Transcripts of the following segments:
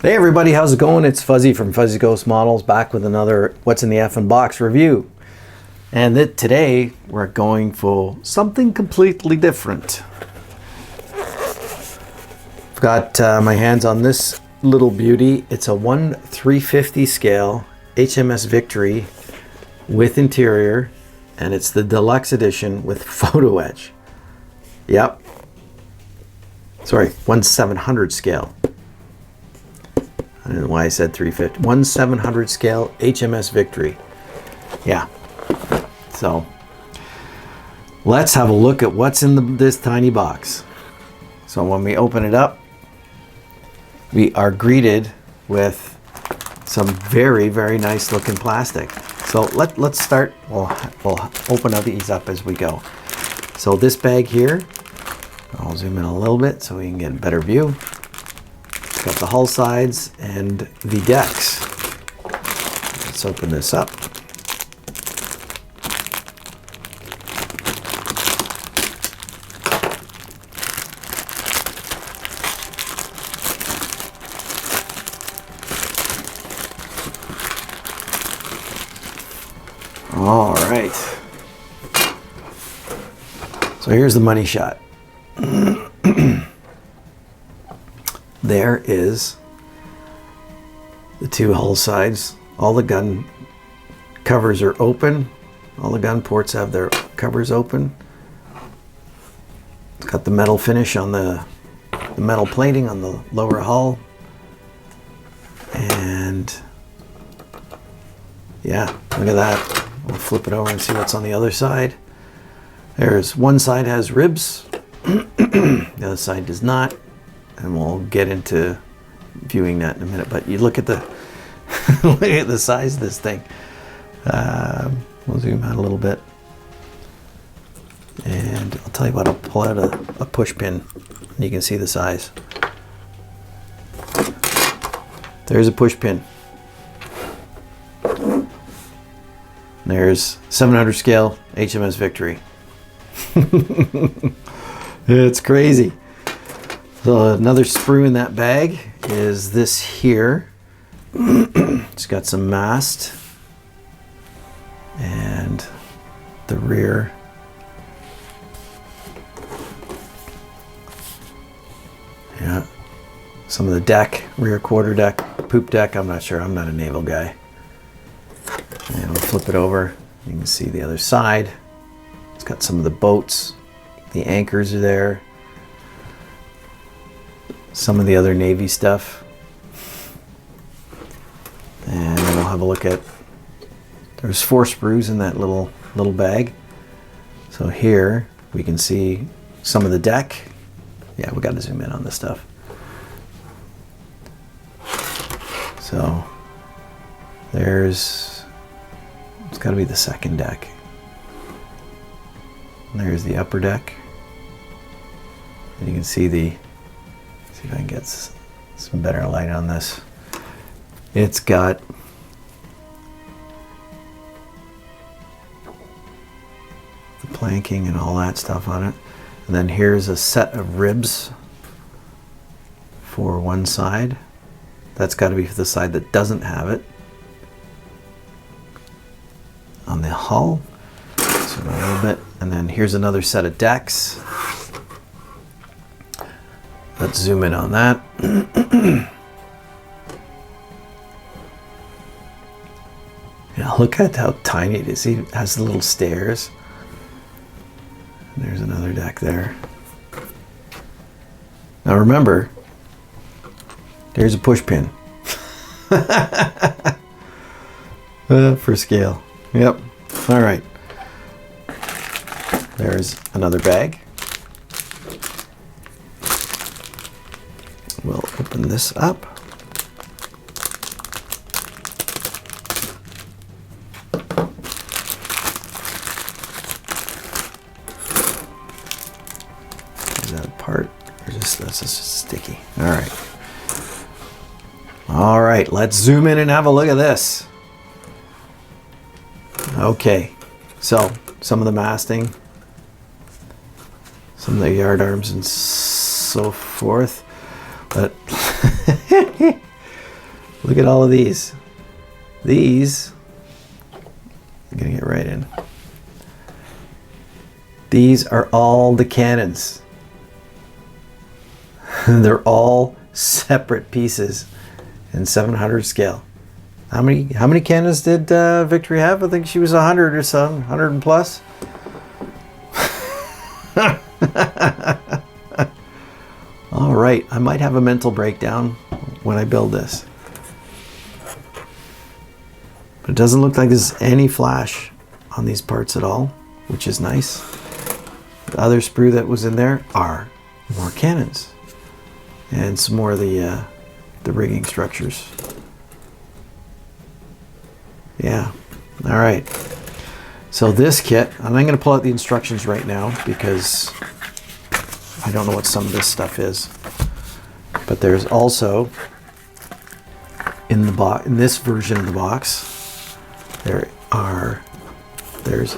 Hey everybody, how's it going? It's Fuzzy from Fuzzy Ghost Models, back with another What's in the Effin' Box review. And today we're going for something completely different. I've got my hands on this little beauty. It's a 1/350 scale HMS Victory with interior, and it's the deluxe edition with photo etch. Yep. Sorry, 1/700 scale. I don't know why I said 350. 1/700 scale HMS Victory. Yeah. So let's have a look at what's in this tiny box. So when we open it up, we are greeted with some very, very nice looking plastic. So let's start. We'll open these up as we go. So this bag here, I'll zoom in a little bit so we can get a better view. Got the hull sides and the decks. Let's open this up. All right. So here's the money shot. There is the two hull sides. All the gun covers are open. All the gun ports have their covers open. It's got the metal finish on the metal plating on the lower hull. And yeah, look at that. We'll flip it over and see what's on the other side. There's one side has ribs. The other side does not. And we'll get into viewing that in a minute. But you look at the look at the size of this thing. We'll zoom out a little bit, and I'll tell you what. I'll pull out a push pin, and you can see the size. There's a push pin. There's 700 scale HMS Victory. It's crazy. So another sprue in that bag is this here. It's got some mast and the rear. Yeah, some of the deck, rear quarter deck, poop deck. I'm not sure. I'm not a naval guy. And we'll flip it over. You can see the other side. It's got some of the boats. The anchors are there. Some of the other Navy stuff. And then we'll have a look at, there's 4 sprues in that little bag. So here we can see some of the deck. Yeah, we got to zoom in on this stuff. So it's got to be the second deck. And there's the upper deck. And you can see see if I can get some better light on this. It's got the planking and all that stuff on it. And then here's a set of ribs for one side. That's got to be for the side that doesn't have it. On the hull, so a little bit. And then here's another set of decks. Let's zoom in on that. Yeah, look at how tiny it is. It has the little stairs. And there's another deck there. Now remember, there's a push pin. For scale. Yep. All right. There's another bag. We'll open this up. Is that part? Or that's just sticky. All right. All right, let's zoom in and have a look at this. Okay, so some of the masting, some of the yard arms and so forth. But Look at all of these. These, I'm gonna get right in. These are all the cannons. They're all separate pieces in 700 scale. How many cannons did Victory have? I think she was 100 or something, 100 and plus. All right, I might have a mental breakdown when I build this. But it doesn't look like there's any flash on these parts at all, which is nice. The other sprue that was in there are more cannons and some more of the rigging structures. Yeah, all right. So this kit, and I'm going to pull out the instructions right now because I don't know what some of this stuff is. But there's also in the box, in this version of the box, there's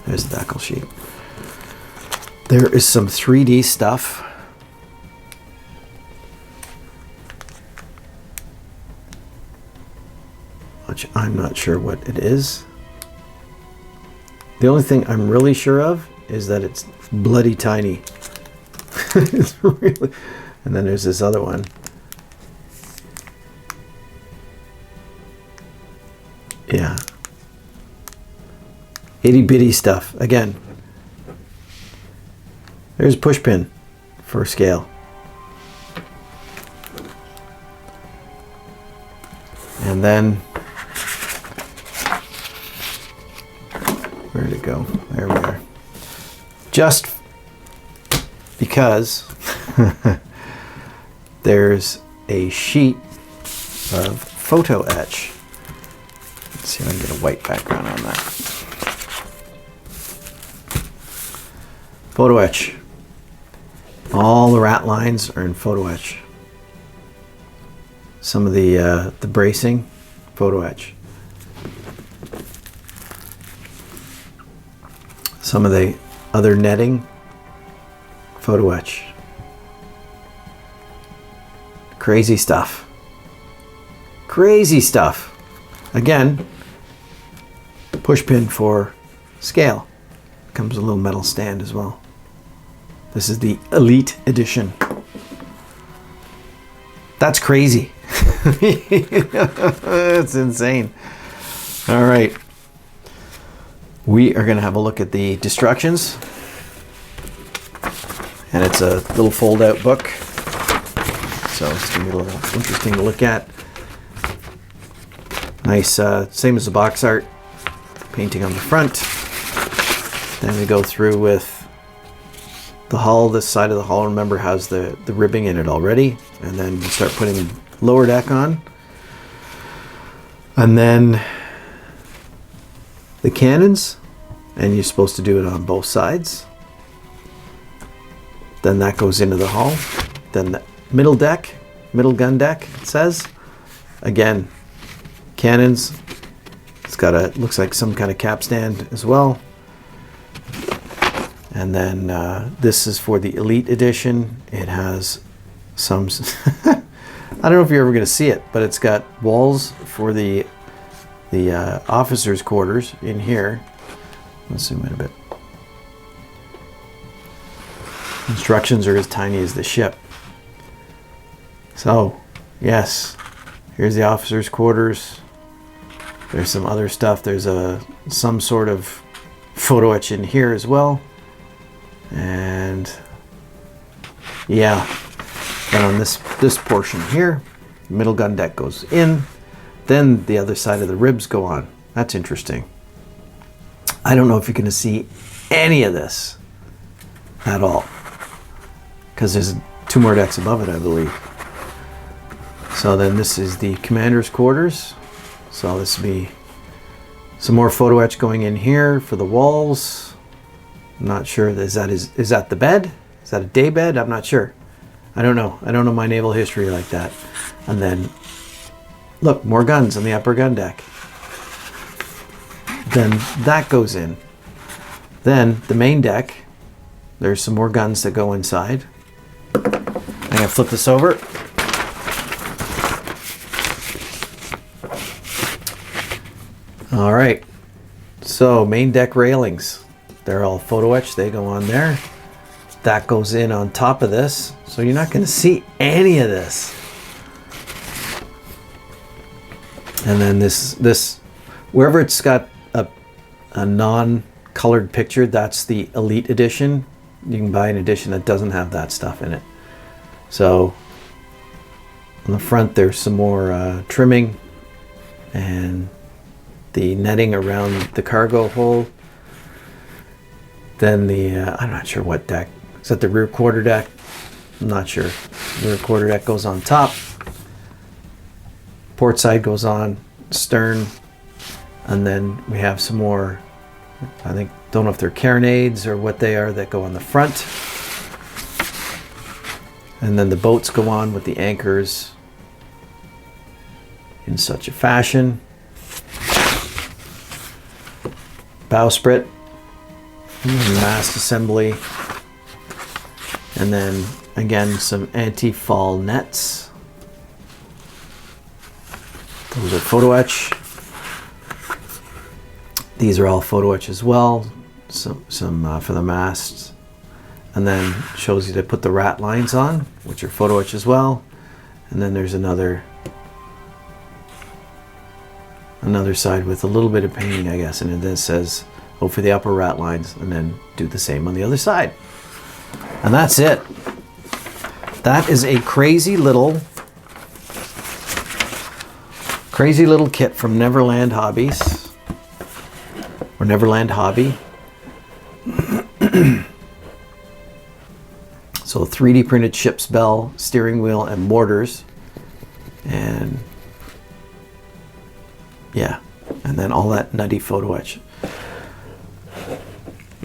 the decal sheet. There is some 3D stuff. Which I'm not sure what it is. The only thing I'm really sure of is that it's bloody tiny. It's really, and then there's this other one. Yeah. Itty bitty stuff. Again, there's a push pin for scale. And then, where did it go? There we are. Just because there's a sheet of photo etch. Let's see if I can get a white background on that. Photo etch. All the rat lines are in photo etch. Some of the bracing, photo etch. Some of the other netting, photo etch. Crazy stuff. Crazy stuff. Again, push pin for scale. Comes with a little metal stand as well. This is the Elite Edition. That's crazy. It's insane. All right. We are going to have a look at the instructions. And it's a little fold-out book. So it's going to be a little interesting to look at. Nice, same as the box art. Painting on the front. Then we go through with the hull. This side of the hull, remember, has the ribbing in it already. And then you start putting lower deck on. And then the cannons. And you're supposed to do it on both sides. Then that goes into the hull. Then the middle deck, middle gun deck, it says. Again, cannons. It's got a, looks like some kind of capstan as well. And then this is for the Elite Edition. It has some, I don't know if you're ever going to see it, but it's got walls for the officers' quarters in here. Let's zoom in a bit. Instructions are as tiny as the ship. So, yes, here's the officers' quarters. There's some other stuff. There's some sort of photo etch in here as well. And yeah, then on this portion here, middle gun deck goes in. Then the other side of the ribs go on. That's interesting. I don't know if you're going to see any of this at all, because there's 2 more decks above it, I believe. So then this is the commander's quarters. So this will be some more photo etch going in here for the walls. I'm not sure. Is that the bed? Is that a day bed? I'm not sure. I don't know. I don't know my naval history like that. And then, look, more guns on the upper gun deck. Then that goes in. Then the main deck, there's some more guns that go inside. I'm going to flip this over. All right, so main deck railings, they're all photo etched. They go on there. That goes in on top of this, so you're not going to see any of this. And then this wherever it's got a non-colored picture, that's the Elite Edition. You can buy an edition that doesn't have that stuff in it. So on the front there's some more trimming and the netting around the cargo hole. Then the I'm not sure what deck. Is that the rear quarter deck? I'm not sure. The rear quarter deck goes on top. Port side goes on stern, and then we have some more, I think, don't know if they're carronades or what they are, that go on the front. And then the boats go on with the anchors in such a fashion. Bowsprit, mast assembly, and then again some anti-fall nets. Those are photo etch. These are all photo etch as well. Some for the masts, and then shows you to put the rat lines on, which are photo etch as well. And then there's another side with a little bit of painting, I guess, and it says, "Oh, for the upper rat lines," and then do the same on the other side. And that's it. That is a crazy little kit from Neverland Hobbies, or Neverland Hobby. So 3D printed ship's bell, steering wheel, and mortars, and yeah, and then all that nutty photo etch.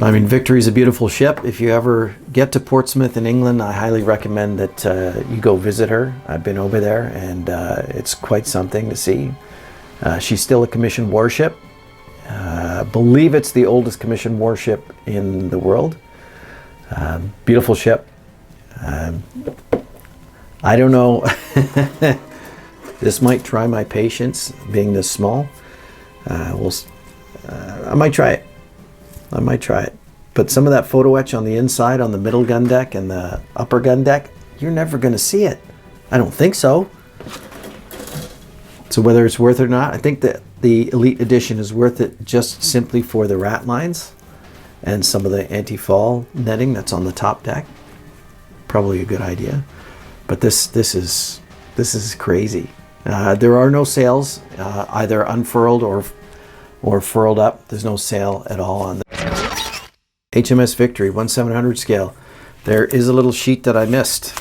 I mean, Victory is a beautiful ship. If you ever get to Portsmouth in England, I highly recommend that you go visit her. I've been over there, and it's quite something to see. She's still a commissioned warship. I believe it's the oldest commissioned warship in the world. Beautiful ship. I don't know. This might try my patience, being this small. I might try it. But some of that photo etch on the inside, on the middle gun deck and the upper gun deck, you're never going to see it. I don't think so. So whether it's worth it or not, I think that the Elite Edition is worth it just simply for the rat lines and some of the anti-fall netting that's on the top deck. Probably a good idea. But this is crazy. There are no sails, either unfurled or furled up. There's no sail at all on the HMS Victory 1/700 scale. There is a little sheet that I missed,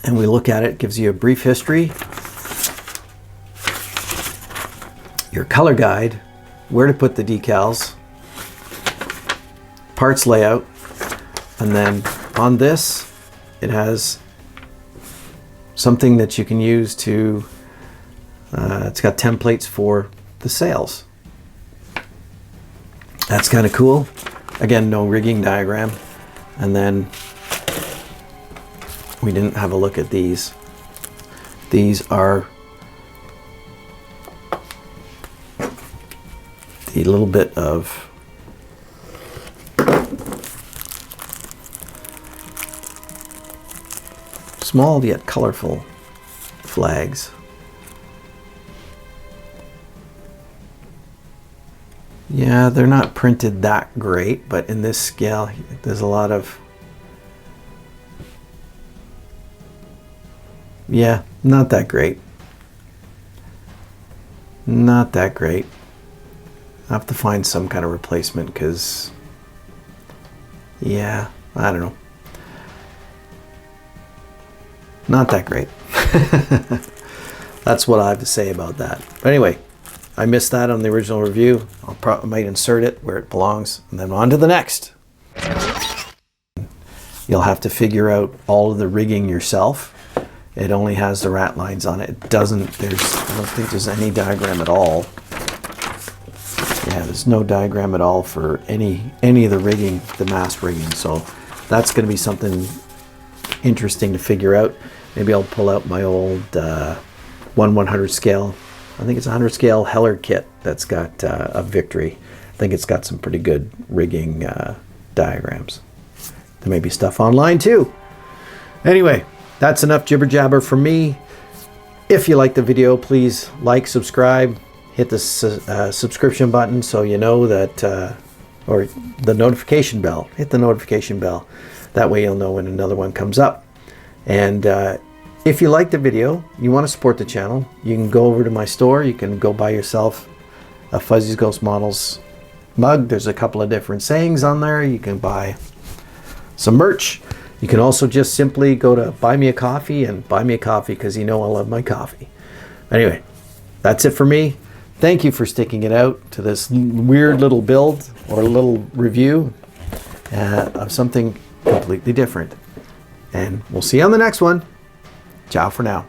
and we look at it. It gives you a brief history, your color guide, where to put the decals, parts layout, and then on this it has something that you can use to it's got templates for the sails. That's kind of cool. Again, no rigging diagram. And then we didn't have a look at these. These are the little bit of small yet colorful flags. Yeah, they're not printed that great, but in this scale, there's a lot of, yeah, not that great. Not that great. I have to find some kind of replacement because, yeah, I don't know. Not that great. That's what I have to say about that. But anyway, I missed that on the original review. I might insert it where it belongs, and then on to the next. You'll have to figure out all of the rigging yourself. It only has the rat lines on it. It doesn't, I don't think there's any diagram at all. Yeah, there's no diagram at all for any of the rigging, the mast rigging. So that's going to be something interesting to figure out. Maybe I'll pull out my old 1/100 scale I think it's a 100 scale Heller kit that's got a Victory. I think it's got some pretty good rigging diagrams. There may be stuff online too. Anyway, that's enough jibber jabber from me. If you like the video, please like, subscribe, hit the subscription button so you know that, or the notification bell. Hit the notification bell. That way you'll know when another one comes up. And if you like the video, you want to support the channel, you can go over to my store. You can go buy yourself a Fuzzy's Ghost Models mug. There's a couple of different sayings on there. You can buy some merch. You can also just simply go to Buy Me a Coffee and buy me a coffee because you know I love my coffee. Anyway, that's it for me. Thank you for sticking it out to this weird little build or little review of something completely different. And we'll see you on the next one. Ciao for now.